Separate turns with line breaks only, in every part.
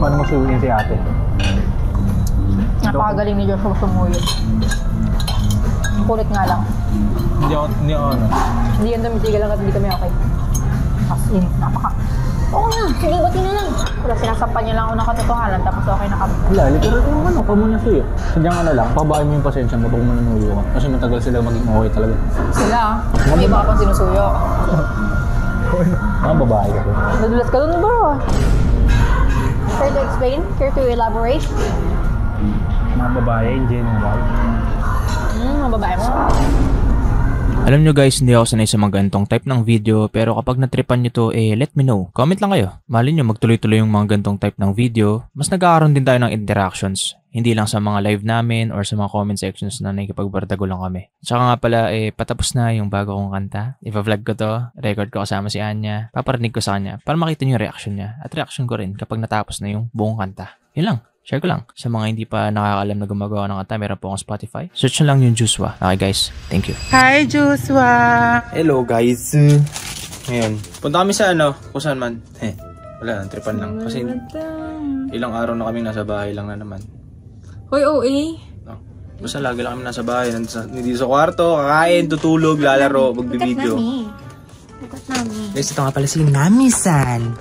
Paano mo suyuin si ate?
Napakagaling ni Joshua sumuyo. Kulit nga lang.
Hindi ako ano.
Hindi yan dumitigal lang at hindi kami okay. As in, napaka... Oo na, sige, ba't na lang? Wala, sinasampan niya lang ako ng katotohanan tapos okay na kami.
Wala, literal yung ano, pa muna suyo. Sadyang ano lang, pabahin mo yung pasensya mo pag manunuyo ka. Kasi matagal sila maging okay talaga.
Sila, may iba ka pang sinusuyo.
Mga babae ka rin.
Nadulas ka dun ba? Care to explain? Care to elaborate?
Mga babae in general.
Mga babae mo?
Alam nyo guys, hindi ako sanay sa mga ganitong type ng video, pero kapag natripan nyo to, let me know. Comment lang kayo. Malin nyo magtuloy-tuloy yung mga ganitong type ng video. Mas nagkakaroon din tayo ng interactions. Hindi lang sa mga live namin or sa mga comment sections na nakikipagbardago lang kami. Tsaka nga pala, patapos na yung bago kong kanta. Ipa-vlog ko to, record ko kasama si Anya, paparinig ko sa kanya para makita nyo yung reaction niya. At reaction ko rin kapag natapos na yung buong kanta. Yun lang. Share ko lang. Sa mga hindi pa nakakaalam na gumagawa ng kanta, meron po akong Spotify. Search nyo lang yung Joshua. Okay guys, thank you.
Hi Joshua!
Hello guys! Ngayon, punta kami sa ano, kung saan man. Wala, tripan lang. Kasi ilang araw na kaming nasa bahay lang na naman.
Hoy, OA!
No. Basta lagi lang kami nasa bahay. Hindi sa kwarto, kakain, tutulog, lalaro, magbibideo.
Bukas namin.
Guys, ito nga pala si Nami-san.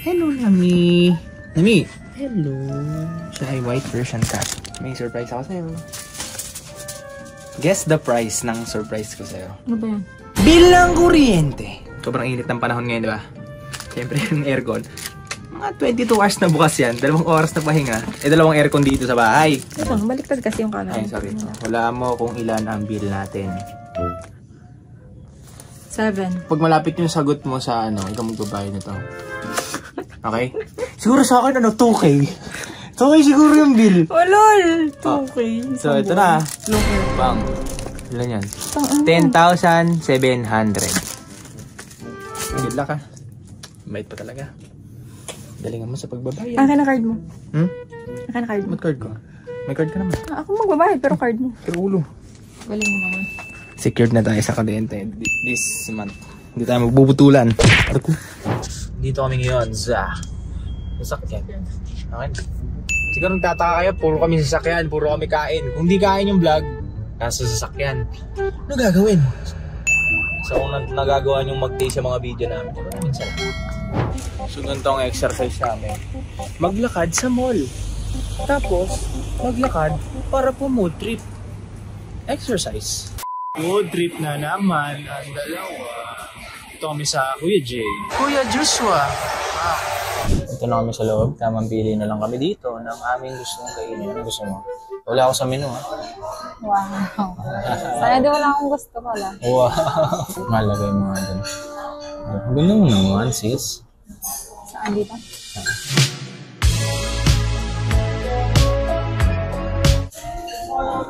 Hello Nami! Nami! Hello! Siya ay white version cat. May surprise ako sa'yo. Guess the price ng surprise ko sa'yo.
Ano ba yan?
Bilang kuryente! Sobrang init ng panahon ngayon, di ba? Siyempre yung aircon. Mga 22 hours na bukas yan. 2 oras na pahinga. 2 aircon dito sa bahay.
Ito, baliktad kasi yung kanan.
Ay, sorry. Wala mo kung ilan ang bill natin.
7.
Pag malapit yung sagot mo sa ano, ikaw magbabayad nito. Okay? Siguro sa akin, 2K. 2K siguro yung bill.
Oh, lol! 2K.
So, ito na. Bang. Ilan yan? 10,700. Good luck, ha? Mait pa talaga. Galingan mo sa pagbabayad.
Akin na card mo. Akin na card mo.
Ba't card ko? May card ka naman.
Ako magbabayad, pero card mo.
Pero ulo.
Galing mo naman.
Secured na tayo sa kuryente this month. Hindi tayo magbubutulan. Dito kami ngayon sa sasakyan. Okay? Siguro nagtataka kayo, puro kami sasakyan, puro kami kain. Kung di kain yung vlog, nasa sasakyan. Ano gagawin? So kung nagagawa yung mag-taste sa mga video namin, minsan. So ganito ang exercise namin. Maglakad sa mall. Tapos, maglakad para po mood trip. Exercise. Mood trip na naman ang dalawa. Ito kami sa Kuya Jay. Kuya Joshua. Wow. Ito na kami sa loob. Tamang pili na lang kami dito ng aming gustong kainin. Ano gusto mo? Wala ako sa menu, ha?
Wow. Sana di wala akong gusto pala.
Wow. Malagay mo nga dun. Ganda mo naman, sis.
Saan dito?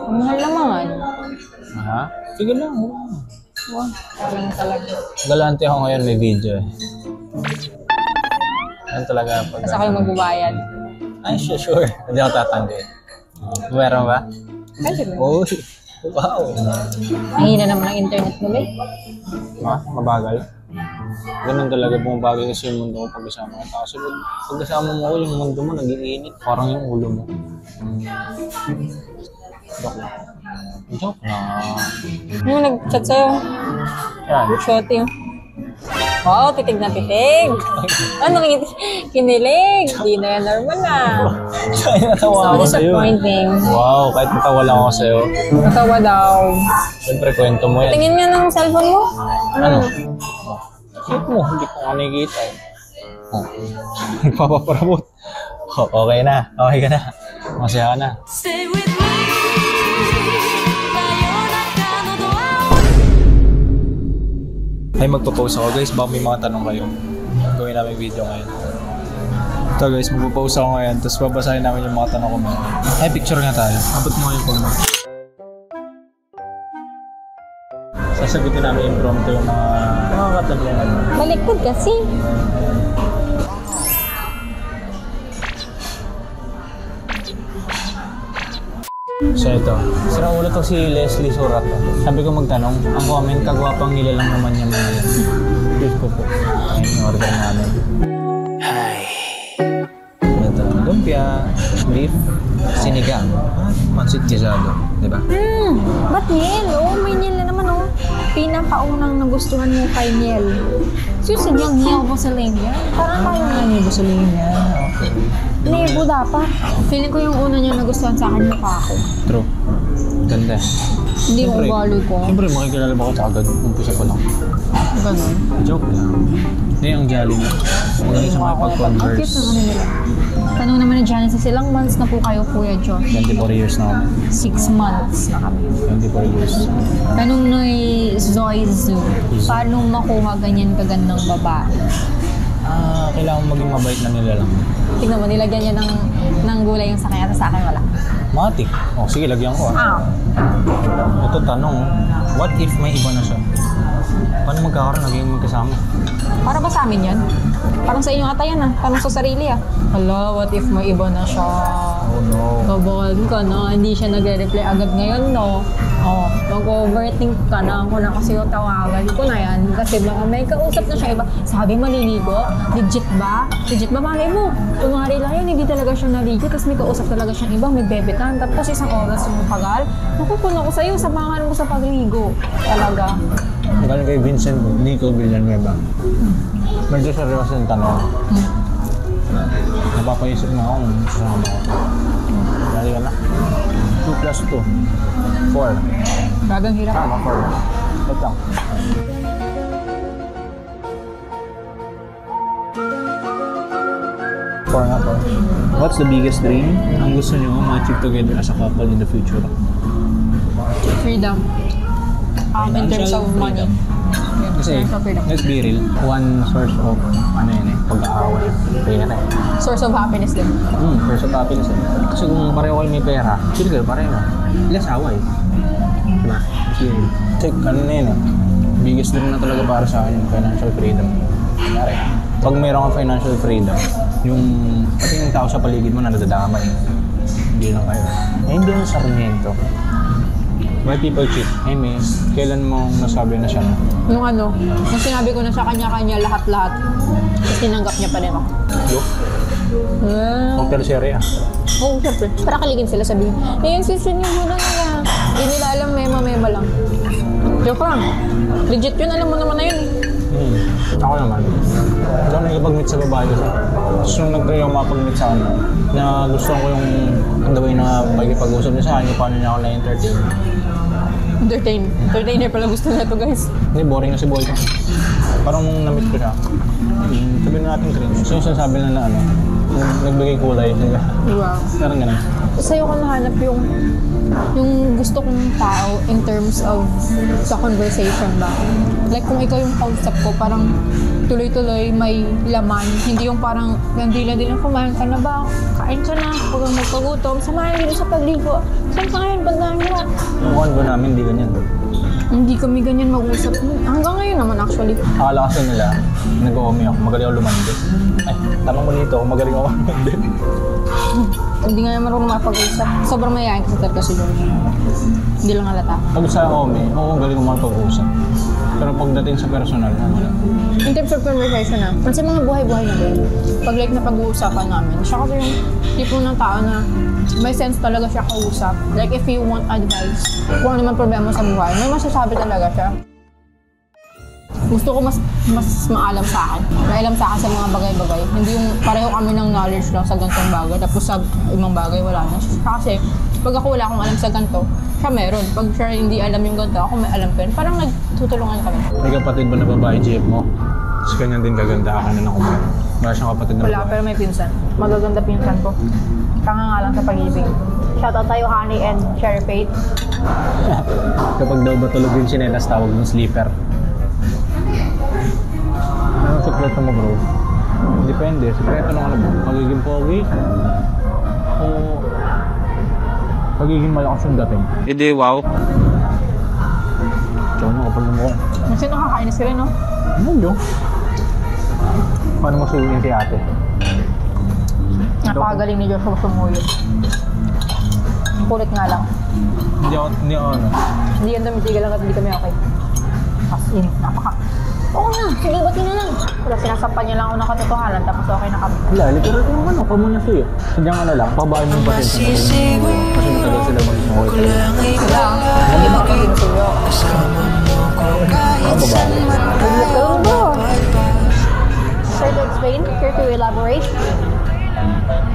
Ang mahal naman.
Ha? Sige lang.
Wow. Parang talaga.
Galante ako ngayon, may video eh. Yan talaga pag...
Kasi ako yung magbabayad.
Ay, sure. Hindi ako tatanggi. Meron ba?
Kasi ba?
Oh, wow.
Ang hina naman ng internet mo, eh.
Ha? Mabagal? Ganun talaga bumabagal kasi yung mundo ko pag kasama kita. Kasi pag kasama mo ko, yung mundo mo nag-iinit. Parang yung ulo mo. Joke lang. Joke lang.
Yung nag-chat sa'yo.
Yan.
Shooting. Wow, titig na titig. Ano, kinilig. Hindi na yan normal na.
Kaya natawa ako
So
sa'yo.
disappointing.
Wow, kahit natawa lang ako sa'yo.
Natawa daw.
Siyempre, kwento mo yan.
Tingin nga ng cellphone mo.
Ano? Shoot mo, hindi ko nakikita eh. Oh. Nagpapaparabot. Oh, okay na. Okay ka na. Masaya ka na.
Stay with me.
Ay, magpo-post ako guys. Baka may mga tanong kayo. Gawin namin video ngayon. Ito guys, magpo-post ako ngayon. Tapos babasahin namin yung mga tanong ko ngayon. Ay, picture nga tayo. Abot mo yung phone mo. Sasagutin namin impromptu yung mga katanungan.
Baliktad kasi.
So ito, sira ulo to si Leslie Surat. Sabi ko magtanong, ang comment, kagwapang nilalang naman niya mga yan. Diyos ko po. Ayun yung order namin. Hi. lumpia, beef, sinigang, pansit gisado, di ba?
Ba't Niel? Oo, may Niel na naman oh. Pinakaunang nagustuhan mo kay Niel. Susan yung Niel Bosalenia. Parang tayo nga Niel Bosalenia.
Okay.
Nebo dapat. Feeling ko yung una niya nagustuhan sa akin mukha ako.
True. Ganda.
Hindi mo ugali ko.
Siyempre, makikilala ba ko sa agad? Umpisa ko lang.
Ganun.
Joke lang. Hindi, ang jolly na. Magaling sa mga
Ang cute
pag-converse.
naman nila. Tanong naman ni Janice, ilang months na po kayo, Kuya John?
24 years na kami.
6 months na kami.
24 years.
Tanong ni Zoizu, paano makuha ganyan kagandang babae?
Kailangan maging mabait na nila lang.
Tingnan mo, nilagyan niya ng gulay yung sa kanya, sa akin wala.
Matik. O, sige, lagyan ko
Ah,
Ito tanong, what if may iba na siya? Paano magkakaroon naging magkasama?
para ba sa amin yan? Parang sa inyo ata yan ah. Tanong sa sarili ah. Hala, what if may iba na siya?
Oh no.
Kabahan ka na, hindi siya nagre-reply agad ngayon, no? Oh, mag-overthink ka na. Ako na kasi yung tawagan ko na yan. Kasi baka may kausap na siya iba. Sabi maliligo? Legit ba? Legit ba? Malay mo. Kunwari lang yan, hindi talaga siya naligo. Tapos may kausap talaga siyang iba, may bebetan. Tapos isang oras yung tagal. Nakukunan ko sa'yo, samahan mo sa pagligo. Talaga.
Galing kay Vincent Nico Villanueva. Medyo seryoso yung tanong. Napapaisip na ako kung sasama ko. Dali ka na. 2 plus 2. 4.
Gagang hirap.
Tama, 4. Wait lang. Four nga po. What's the biggest dream ang gusto nyo ma-achieve together as a couple in the future?
Freedom. In terms
Financial
of money.
freedom. Kasi, let's be real, one source of, pag-aaway, pera.
Source of happiness din.
Source of happiness. Kasi kung pareho kayo may pera, chill kayo, pareho. Less away. Diba? Chill. Kasi, na yun biggest dream na talaga para sa akin yung financial freedom. Kanyari, pag mayroon kang financial freedom, yung, pati yung tao sa paligid mo na nadadamay. Hindi lang kayo. Hindi yung Sarmiento. Why people cheat? Hey, miss, kailan mo nasabi na siya na?
Nung ano, nung sinabi ko na sa kanya-kanya lahat-lahat, tapos tinanggap niya pa rin ako.
Look, ang tersyari ah.
Oo, syempre. Para kaligin sila sabihin, i-insistin niyo muna nila. Hindi nila alam, mema-mema lang. Joke lang. Legit yun, alam mo naman na yun eh.
Ako naman. Hindi ako nakikipag-meet sa babae kasi. Tapos nung nag-try ako makapag-meet sa kanya, na gusto ko yung the way na pag-ipag-usap niya sa akin, paano niya ako na-entertain.
Entertainer pala gusto na to guys.
Hindi, boring na si boy ko. Parang nung na-meet ko siya, sabihin na natin cringe. So yung sinasabi na ano, nagbigay kulay.
Wow.
Parang ganun.
Sa'yo ko nahanap yung gusto kong tao in terms of sa conversation ba. Like kung ikaw yung concept ko, parang tuloy-tuloy, may laman. Hindi yung parang gandila din, kumain ka na ba? Kain ka na, huwag kang magpagutom. Samahan din sa pagligo. Saan ka ngayon? Bandahan mo.
Yung condo namin, hindi ganyan.
Hindi kami ganyan mag-usap. Hanggang ngayon naman actually.
Akala kasi nila, nag-uumi ako, magaling ako lumandi. Ay, tama mo nito, magaling ako lumandi.
Hindi nga naman marunong makapag-usap. Sobrang mayayain kasi talaga si George. Hindi lang halata.
Pag sa umi, oo, galing ko makapag-usap. Pero pagdating sa personal, wala.
In terms of conversation na, kasi mga buhay-buhay na din. Pag like na pag-uusapan namin, siya kasi yung tipo ng tao na may sense talaga siya kausap. Like if you want advice, kung ano naman problema sa buhay, may masasabi talaga siya. Gusto ko mas maalam sa akin. Maalam sa akin sa mga bagay-bagay. Hindi yung pareho kami ng knowledge lang sa ganitong bagay, tapos sa ibang bagay wala na. Kasi pag ako wala akong alam sa ganito, siya meron. Pag siya hindi alam yung ganito, ako may alam ko yun. Parang nagtutulungan kami.
May kapatid ba na babae, GF mo? Tapos ganyan din kaganda ka na nakuha. Wala siyang kapatid na
Wala,
babae.
pero may pinsan. Magaganda pinsan ko. Tanga nga lang sa pag-ibig. Shoutout tayo, Honey and Cherry Pate.
Kapag daw ba tulog yung sinelas, tawag ng sleeper. Anong sekreto mo, bro? Depende. Sekreto ng ano ba? Magiging pogi? O magiging malakas yung dating?
Hindi, wow.
Tsaka mo, kapal na mo.
Kasi nakakainis ka rin, no?
Ano yun? Paano mo suyuin si ate?
Napakagaling ni Joshua sumuyo. Kulit nga lang.
Hindi ako ano.
Hindi yan dumitigal lang at hindi kami okay. As in, Oo na, sige, ba't yun na lang? Wala, sinasampan niya lang ako ng katotohanan, tapos okay na kami.
Wala, literal yung ano, kamo na sa'yo. Sadyang ano lang, pabain mo yung pasensya mo. Kasi matagal sila mag-okay sa'yo.
Wala, hindi ba ako sinusuyo?
Mga babae.
Ganun ba? Sir, to explain? Care to elaborate?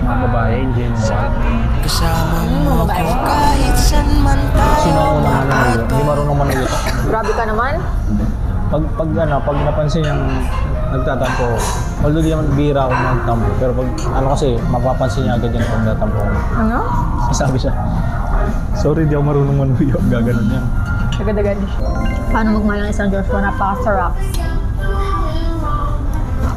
Mga babae, in general.
Mga babae mo?
Sino ang unang manalo? Hindi marunong manalo.
Grabe ka naman.
Pag napansin niyang nagtatampo, although di naman bira ako magtampo, pero pag ano kasi, mapapansin niya agad yan pag nagtatampo ako.
Ano?
Sabi siya, sorry, di ako marunong manuyo. Gaganon yan.
Agad-agad. Paano magmahal ng isang Joshua? Napakasarap.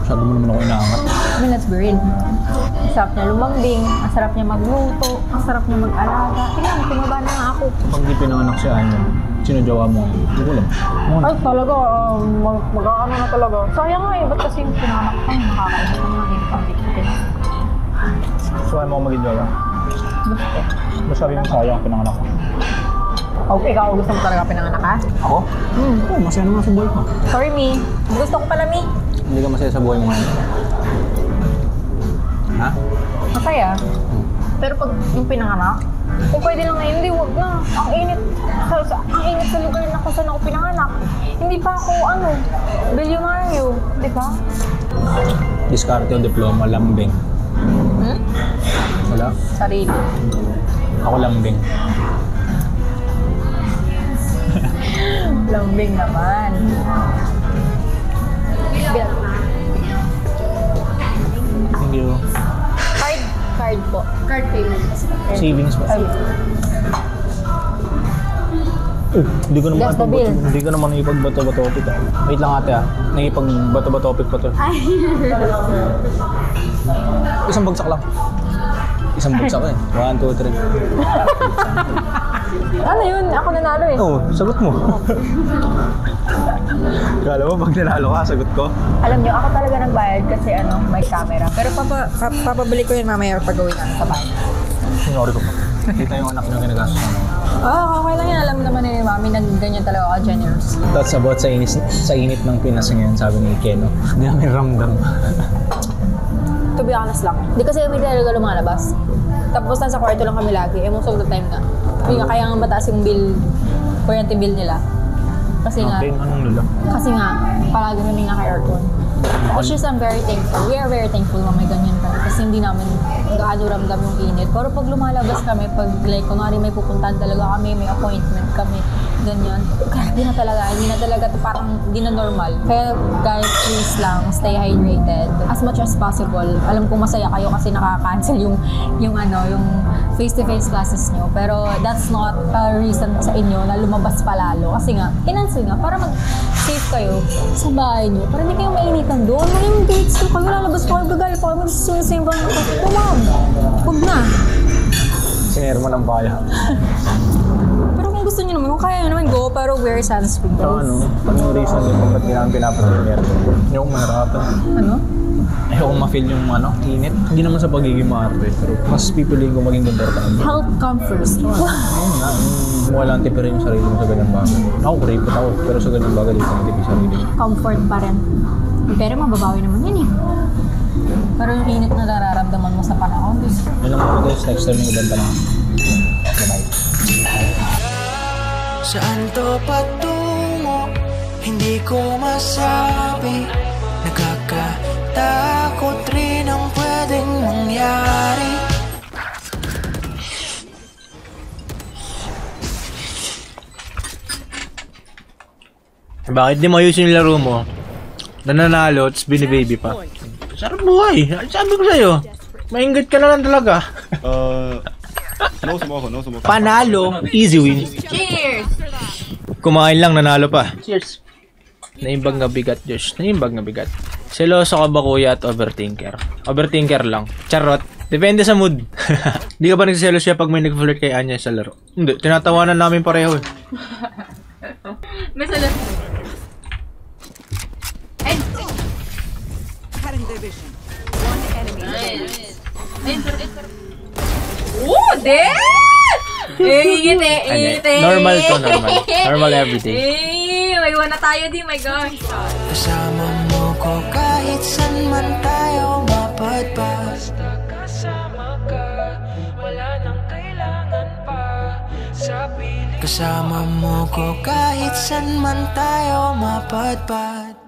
Masyado mo naman ako inaangat.
I mean, let's be real. Ang sarap niya lumambing, ang sarap niya magluto, ang sarap niya mag-alaga. Tingnan, tumaba na nga ako.
Pag di pinanganak si Anya, sino jowa mo? Hindi ko alam.
Ay, talaga, mag-ano na talaga. Sayang nga eh, ba't kasi pinanak ka? Nakakainis na nga yung pang-victim.
So, ano mo maging jowa?
Gusto.
Masabi mo sayang pinanganak ko.
Okay, ikaw gusto mo talaga pinanganak ka?
Ako? Oo, masaya naman sa buhay ko.
Sorry, Mi. Gusto ko pala, Mi.
Hindi ka masaya sa buhay mo ngayon. Ha?
Masaya. Pero pag yung pinanganak, kung pwede lang ngayon, hindi, wag na. Ang init sa lugar na kung saan ako pinanganak. Hindi pa ako, bilyonaryo. Di ba?
Diskarte o diploma, lambing.
Hmm?
Wala?
Sarili.
Ako lambing.
Lambing naman. Bilang na.
Thank you.
Card po. Card payments.
Savings ba? Hindi ko naman
That's the bill.
Hindi ko naman ipagbato-bato topic. Wait lang ate Naipagbato-bato topic pa to. Isang bagsak lang. Isang bagsak eh. 1, 2, 3.
Ano yun? Ako nanalo eh.
Oo, sagot mo. Kala mo pag nanalo ka, sagot ko.
Alam nyo, ako talaga nagbayad kasi may camera. Pero papabalik ko yun mamaya pag gawin namin sa bahay.
Sinori ko pa. Kita yung anak nyo ginagastos namin.
Okay lang yan. Alam naman ni Mami na ganyan talaga ako generous.
That's about sa init ng Pinas ngayon, sabi ni Keno. Hindi namin ramdam.
To be honest lang. Hindi kasi kami talaga lumalabas. Tapos nasa kwarto lang kami lagi. Most of the time na. Kaya nga mataas yung bill, kuryente bill nila. Kasi nga,
Anong lula?
kasi nga, palagi namin naka-aircon. Which is I'm very thankful. We are very thankful na may ganyan kami. Kasi hindi namin gaano ramdam yung init. Pero pag lumalabas kami, pag like, kunwari may pupuntahan talaga kami, may appointment kami, ganyan. Grabe na talaga. Hindi na talaga, parang hindi na normal. Kaya guys, please lang, stay hydrated. As much as possible. Alam kong masaya kayo kasi nakaka-cancel yung face-to-face classes nyo. Pero that's not a reason sa inyo na lumabas pa lalo. Kasi nga, kinancel nga, para mag-safe kayo sa bahay nyo. Para hindi kayo mainitan doon. Ano yung dates ko? Kayo lalabas pa kayo, gagali pa kayo, mag-swimming ba? Ma'am, huwag na.
Sinermo ng bayan.
Pero kung gusto nyo naman, kung kaya nyo naman, go, pero wear sunscreen.
So yung reason din kung ba't hindi namin pinapatuloy yung mahirapan.
Ano?
Ayokong ma-feel yung init. Hindi naman sa pagiging maarte, pero mas pipiliin ko maging komportable.
Health comes first.
Ayun nga, walang tipirin yung sarili mo sa ganyan bagay. Ako, kuripot ako, pero sa ganyan bagay, dito ang tipin sarili mo.
Comfort pa rin. Pero mababawi naman yan eh. Pero yung init na nararamdaman mo sa panahon,
Yun lang mga guys, next time yung ibang tanong. Bye-bye.
Saan to patungo? Hindi ko masabi. Nakakatakot rin ang pwedeng mangyari.
Bakit di mo ayusin yung laro mo? Nananalo, tapos binibaby pa. Sarap buhay. Sabi ko sa'yo. Maingat ka na lang talaga.
No smoke.
Panalo, easy win.
cheers!
Kumain lang, nanalo pa. Cheers. Naimbag na bigat, Josh. Naimbag na bigat. Seloso ka ba kuya at overthinker? Overthinker lang. Charot. Depende sa mood. Di ka ba nagsiselos siya pag may nag-flirt kay Anya sa laro? Hindi. Tinatawanan namin pareho eh.
May salat. Oh, de! Ingit eh.
Normal to, normal. Normal everyday.
May
1 na tayo, di, my gosh.
Kasama mo ko kahit san man tayo mapadpad. Basta kasama ka, wala nang kailangan pa sa piling. Kasama mo ko kahit san man tayo mapadpad.